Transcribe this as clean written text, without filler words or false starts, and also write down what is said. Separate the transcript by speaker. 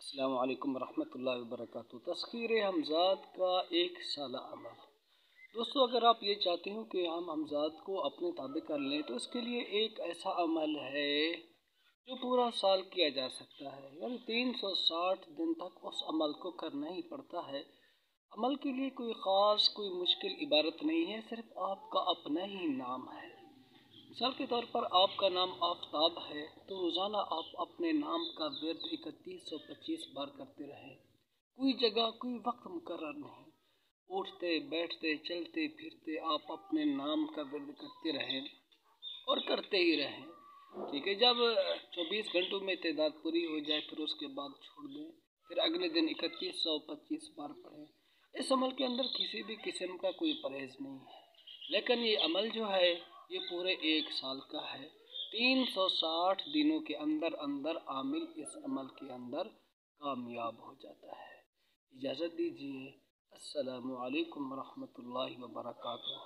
Speaker 1: السلام علیکم ورحمۃ اللہ وبرکاتہ۔ تسخیر حمزات کا ایک سالہ عمل۔ دوستو، اگر آپ یہ چاہتے ہو کہ ہم حمزات کو اپنے تابع کر لیں تو اس کے لیے ایک ایسا عمل ہے جو پورا سال کیا جا سکتا ہے، یعنی 360 دن تک اس عمل کو کرنا ہی پڑتا ہے۔ عمل کے لیے کوئی مشکل عبارت نہیں ہے، صرف آپ کا اپنا ہی نام ہے۔ مثال کے طور پر آپ کا نام آفتاب ہے تو روزانہ آپ اپنے نام کا ورد 3125 بار کرتے رہیں۔ کوئی جگہ، کوئی وقت مقرر نہیں، اٹھتے بیٹھتے چلتے پھرتے آپ اپنے نام کا ورد کرتے رہیں اور کرتے ہی رہیں، ٹھیک ہے۔ جب 24 گھنٹوں میں تعداد پوری ہو جائے پھر اس کے بعد چھوڑ دیں، پھر اگلے دن 3125 بار پڑھیں۔ اس عمل کے اندر کسی بھی قسم کا کوئی پرہیز نہیں ہے، لیکن یہ عمل جو ہے یہ پورے ایک سال کا ہے۔ 360 دنوں کے اندر عامل اس عمل کے اندر کامیاب ہو جاتا ہے۔ اجازت دیجیے، السلام علیکم ورحمۃ اللہ وبرکاتہ۔